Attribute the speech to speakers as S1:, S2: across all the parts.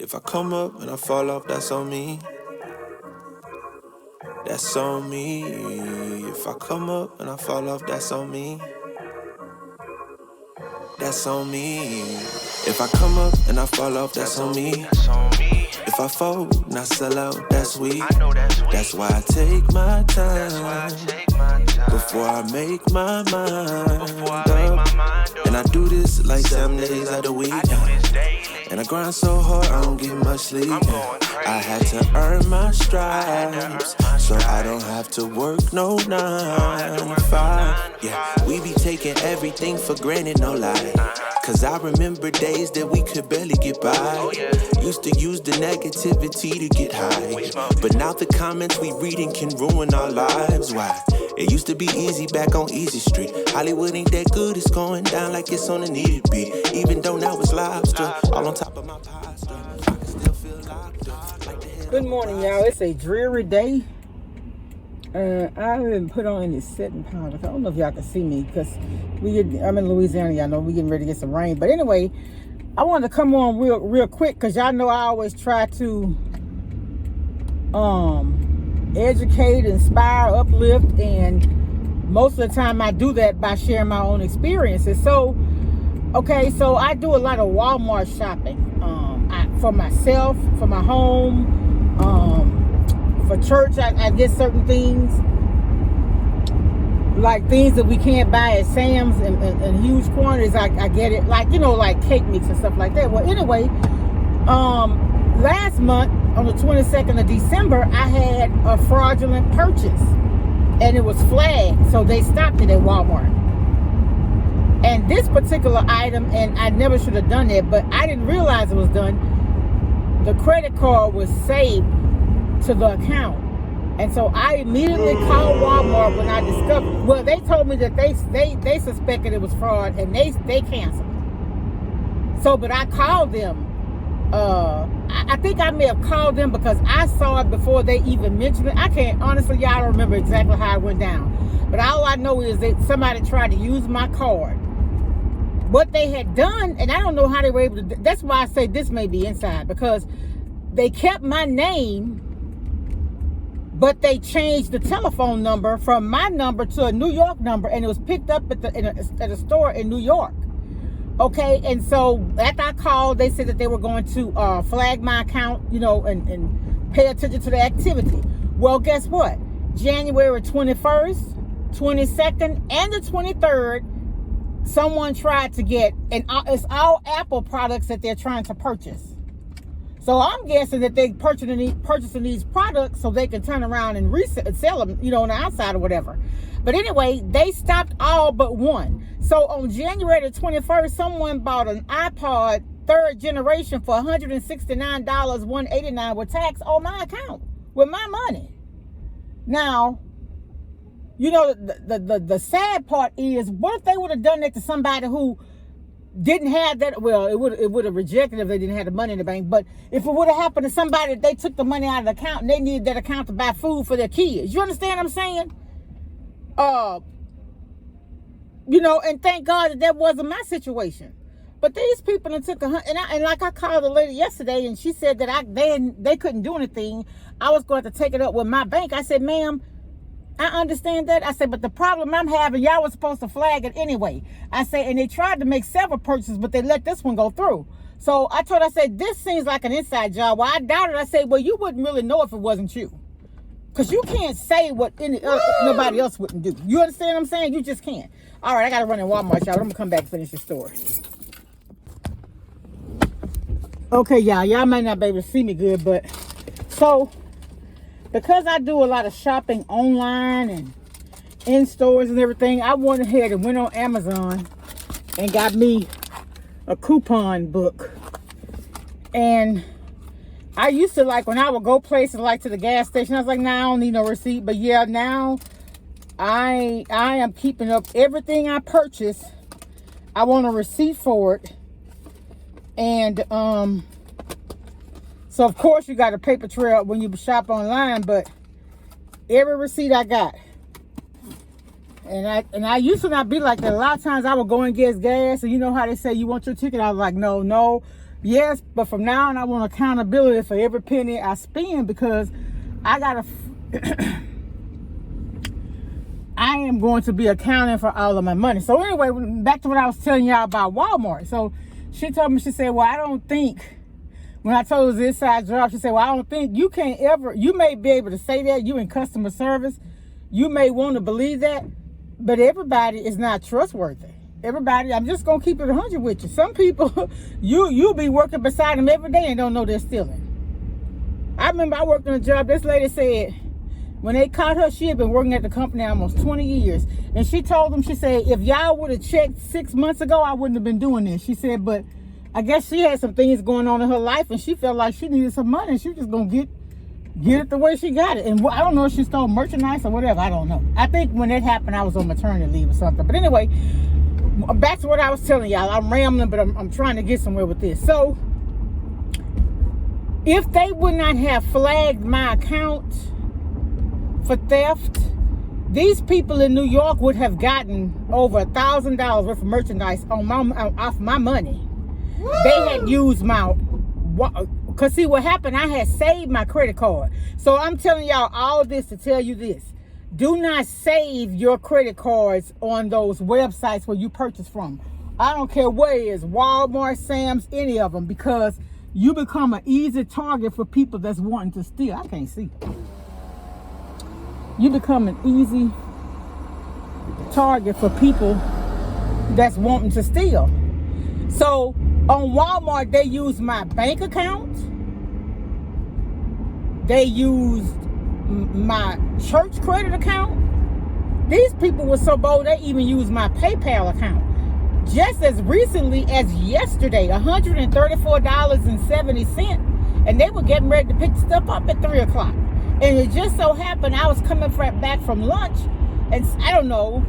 S1: If I come up and I fall off, that's on me. That's on me. If I come up and I fall off, that's on me. That's on me. If I come up and I fall off, that's on me. If I fold and I sell out, that's weak. That's why I take my time before I make my mind up. And I do this like 7 days out of the week. And I grind so hard, I don't get much sleep. I had to earn my stripes, so I don't have to work no 9 to 5. Yeah, we be taking everything for granted, no lie. Cause I remember days that we could barely get by. Used to use the negativity to get high. But now the comments we reading can ruin our lives. Why? It used to be easy back on Easy Street. Hollywood ain't that good, it's going down like it's on a needed beat. Even though now it's lobster, all on top of my pasta. I can still feel locked up. Like
S2: good morning, y'all. It's a dreary day. I haven't put on any setting powder. I don't know if y'all can see me because I'm in Louisiana. Y'all know we getting ready to get some rain. But anyway, I wanted to come on real quick because y'all know I always try to educate, inspire, uplift, and most of the time I do that by sharing my own experiences. So I do a lot of Walmart shopping for myself, for my home, for church. I get certain things, like things that we can't buy at Sam's in huge quantities. I get it, like cake mix and stuff like that. Well, anyway, last month on the 22nd of December, I had a fraudulent purchase, and it was flagged, so they stopped it at Walmart. And this particular item, and I never should have done that, but I didn't realize it was done. The credit card was saved to the account, and so I immediately called Walmart when I discovered. Well, they told me that they suspected it was fraud, and they canceled. So, but I called them. I think I may have called them because I saw it before they even mentioned it. I can't honestly, y'all don't remember exactly how it went down, but all I know is that somebody tried to use my card. What they had done, and I don't know how they were able to. That's why I say this may be inside, because they kept my name, but they changed the telephone number from my number to a New York number, and it was picked up at a store in New York. Okay, and so after I called, they said that they were going to flag my account, and pay attention to the activity. Well, guess what? January 21st, 22nd, and the 23rd, someone tried to get, and it's all Apple products that they're trying to purchase. So I'm guessing that they purchasing these products so they can turn around and sell them, on the outside or whatever. But anyway, they stopped all but one. So on January the 21st, someone bought an iPod 3rd generation for $169, $189 with tax on my account with my money. Now, the sad part is, what if they would have done that to somebody who didn't have that? Well, it would have rejected if they didn't have the money in the bank. But if it would have happened to somebody, they took the money out of the account and they needed that account to buy food for their kids. You understand what I'm saying? And thank God that wasn't my situation. But these people that took and like I called a lady yesterday, and she said that they couldn't do anything. I was going to take it up with my bank. I said, ma'am, I understand that. I said, but the problem I'm having, y'all was supposed to flag it anyway. I said, and they tried to make several purchases, but they let this one go through. So I said, this seems like an inside job. Well, I doubted. I said, well, you wouldn't really know if it wasn't you. Because you can't say what nobody else wouldn't do. You understand what I'm saying? You just can't. All right, I got to run in Walmart, y'all. I'm going to come back and finish the story. Okay, y'all might not be able to see me good, but so because I do a lot of shopping online and in stores and everything, I went ahead and went on Amazon and got me a coupon book. And I used to, like, when I would go places like to the gas station, I was like, nah, I don't need no receipt. But yeah, now I am keeping up everything I purchase. I want a receipt for it. And so of course you got a paper trail when you shop online, but every receipt I got. And I used to not be like that. A lot of times I would go and get gas, and you know how they say you want your ticket. I was like, no, Yes, but from now on, I want accountability for every penny I spend, because I am going to be accounting for all of my money. So anyway, back to what I was telling y'all about Walmart. So she told me, she said, well, I don't think, when I told her this inside job, she said, well, I don't think you may be able to say that, you in customer service, you may want to believe that, but everybody is not trustworthy. Everybody, I'm just going to keep it 100 with you. Some people, you'll be working beside them every day and don't know they're stealing. I remember I worked on a job, this lady said, when they caught her, she had been working at the company almost 20 years. And she told them, she said, if y'all would have checked 6 months ago, I wouldn't have been doing this. She said, but I guess she had some things going on in her life and she felt like she needed some money and she was just going to get it the way she got it. And I don't know if she stole merchandise or whatever. I don't know. I think when that happened, I was on maternity leave or something. But anyway, back to what I was telling y'all. I'm rambling, but I'm trying to get somewhere with this. So if they would not have flagged my account for theft, these people in New York would have gotten over $1,000 worth of merchandise off my money. Woo! They had used because see what happened, I had saved my credit card. So I'm telling y'all all this to tell you this. Do not save your credit cards on those websites where you purchase from. I don't care what it is, Walmart, Sam's, any of them, because you become an easy target for people that's wanting to steal. I can't see. You become an easy target for people that's wanting to steal. So on Walmart, they used my bank account. They used my church credit account. These people were so bold, they even used my PayPal account. Just as recently as yesterday, $134.70. And they were getting ready to pick stuff up at 3 o'clock. And it just so happened I was coming back from lunch, and I don't know,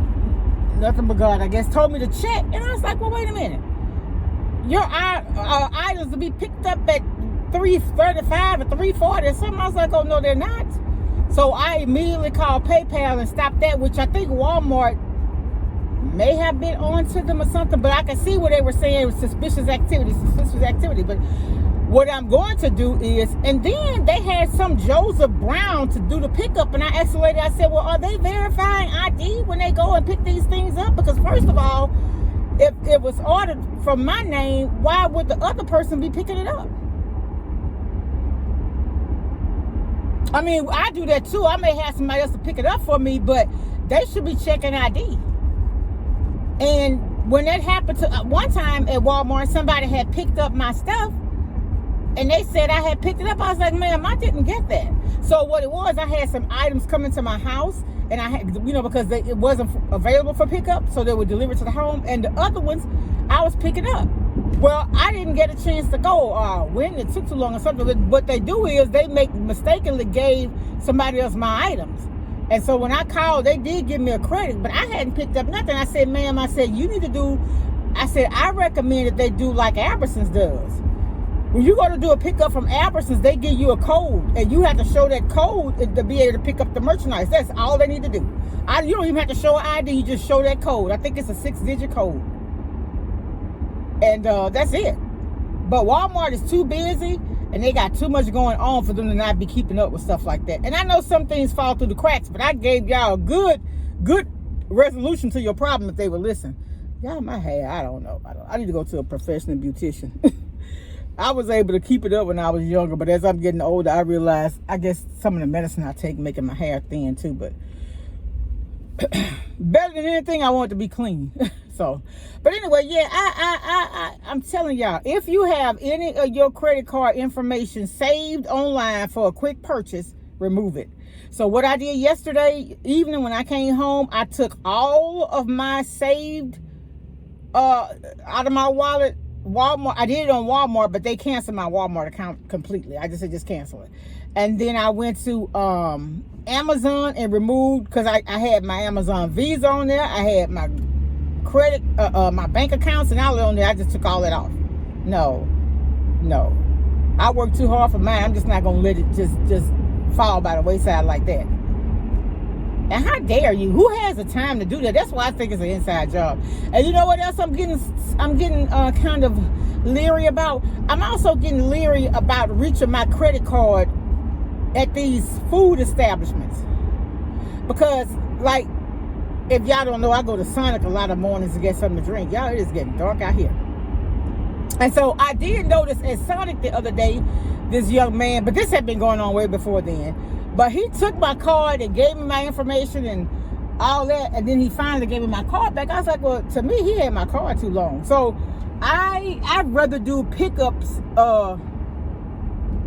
S2: nothing but God, I guess, told me to check. And I was like, well, wait a minute. Your items will be picked up at 3:35 or 3:40 or something. I was like, oh, no, they're not. So I immediately called PayPal and stopped that, which I think Walmart may have been on to them or something. But I could see what they were saying. It was suspicious activity. But what I'm going to do is, and then they had some Joseph Brown to do the pickup, and I asked the lady, I said, well, are they verifying ID when they go and pick these things up? Because first of all, if it was ordered from my name, why would the other person be picking it up? I mean, I do that too. I may have somebody else to pick it up for me, but they should be checking ID. And when that happened to one time at Walmart, somebody had picked up my stuff, and they said I had picked it up. I was like, ma'am, I didn't get that. So what it was, I had some items coming to my house, and I had, because it wasn't available for pickup, so they were delivered to the home. And the other ones, I was picking up. Well, I didn't get a chance to go when it took too long or something. But what they do is they mistakenly gave somebody else my items. And so when I called, they did give me a credit, but I hadn't picked up nothing. I said, ma'am, I recommend that they do like Albertsons does. When you go to do a pickup from Albertsons, they give you a code, and you have to show that code to be able to pick up the merchandise. That's all they need to do. You don't even have to show an ID. You just show that code. I think it's a 6-digit code. And that's it. But Walmart is too busy, and they got too much going on for them to not be keeping up with stuff like that. And I know some things fall through the cracks, but I gave y'all a good resolution to your problem if they would listen. Y'all, my hair, I don't know. I need to go to a professional beautician. I was able to keep it up when I was younger, but as I'm getting older, I realize, I guess some of the medicine I take making my hair thin too, but better than anything, I want it to be clean. So, but anyway, yeah, I'm telling y'all, if you have any of your credit card information saved online for a quick purchase, remove it. So what I did yesterday evening when I came home, I took all of my saved out of my wallet. Walmart, I did it on Walmart, but they canceled my Walmart account completely. I just said just cancel it. And then I went to Amazon and removed, because I had my Amazon Visa on there. I had my credit, my bank accounts and all on there. I just took all that off. No. I work too hard for mine. I'm just not going to let it just fall by the wayside like that. And how dare you? Who has the time to do that? That's why I think it's an inside job. And you know what else I'm getting kind of leery about. I'm also getting leery about reaching my credit card at these food establishments. Because, like, if y'all don't know, I go to Sonic a lot of mornings to get something to drink. Y'all, it is getting dark out here. And so I did notice at Sonic the other day, this young man, but this had been going on way before then, but he took my card and gave me my information and all that, and then he finally gave me my card back. I was like, well, to me, he had my card too long. So I'd rather do pickups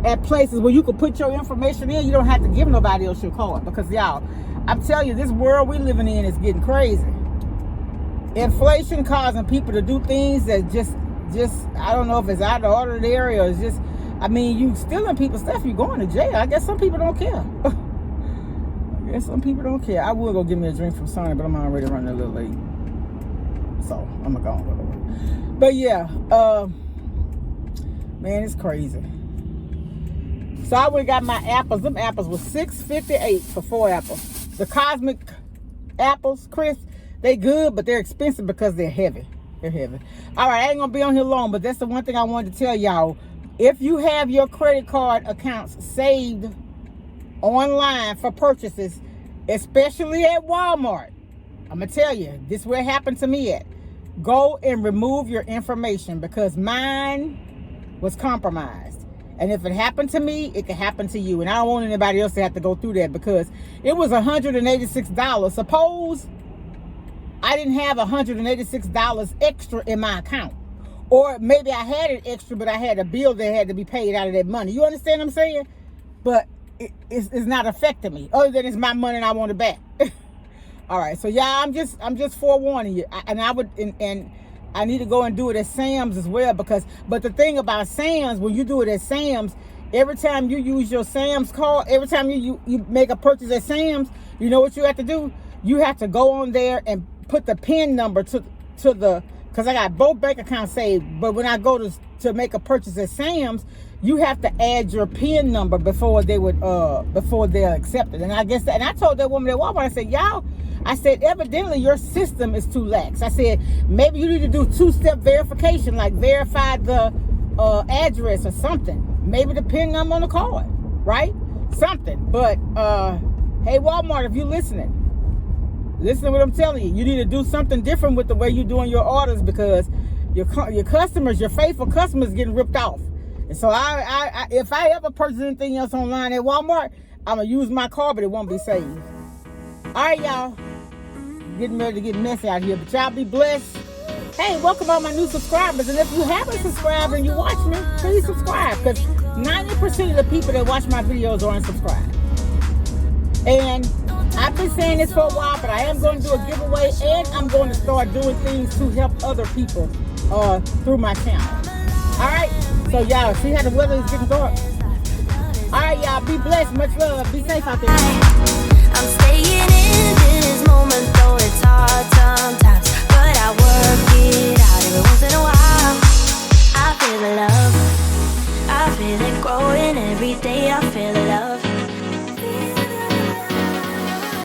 S2: at places where you can put your information in. You don't have to give nobody else your card, because y'all, I'm telling you, this world we living in is getting crazy. Inflation causing people to do things that just I don't know if it's out of order there, or it's just, I mean, you stealing people's stuff, you going to jail. I guess some people don't care. I guess some people don't care. I will go get me a drink from Sonic, but I'm already running a little late, so I'm gonna go on to work. But yeah, man, it's crazy. So I would have got my apples. Them apples was $6.58 for 4 apples. The cosmic apples, crisp, they good, but they're expensive because they're heavy. They're heavy. All right, I ain't gonna be on here long, but that's the one thing I wanted to tell y'all. If you have your credit card accounts saved online for purchases, especially at Walmart, I'm gonna tell you, this is where it happened to me at. Go and remove your information, because mine was compromised. And if it happened to me, it could happen to you. And I don't want anybody else to have to go through that, because it was $186. Suppose I didn't have $186 extra in my account. Or maybe I had it extra, but I had a bill that had to be paid out of that money. You understand what I'm saying? But it's not affecting me, other than it's my money and I want it back. All right, so yeah, I'm just forewarning you. And I need to go and do it at Sam's as well, but the thing about Sam's, when you do it at Sam's, every time you use your Sam's card, every time you make a purchase at Sam's, you know what you have to do? You have to go on there and put the PIN number to the, because I got both bank accounts saved, but when I go to make a purchase at Sam's, you have to add your PIN number before they'll accept it. And I guess and I told that woman at Walmart, I said, y'all, I said, evidently your system is too lax. I said, maybe you need to do 2-step verification, like verify the address or something. Maybe the PIN number on the card, right? Something. But hey, Walmart, if you're listening, listen to what I'm telling you. You need to do something different with the way you're doing your orders, because your customers, your faithful customers, getting ripped off. And so I if I ever purchase anything else online at Walmart, I'm gonna use my card, but it won't be saved. All right, y'all, getting ready to get messy out here, but y'all be blessed. Hey, welcome all my new subscribers, and if you haven't subscribed and you watch me, please subscribe, because 90% of the people that watch my videos are unsubscribed. And I've been saying this for a while, but I am going to do a giveaway, and I'm going to start doing things to help other people through my channel. All right, so y'all see how the weather is getting dark. All right, y'all, be blessed, much love, be safe out there.
S3: I'm staying in this moment, though it's hard sometimes, but I work it out every once in a while. I feel the love, I feel it growing every day, I feel it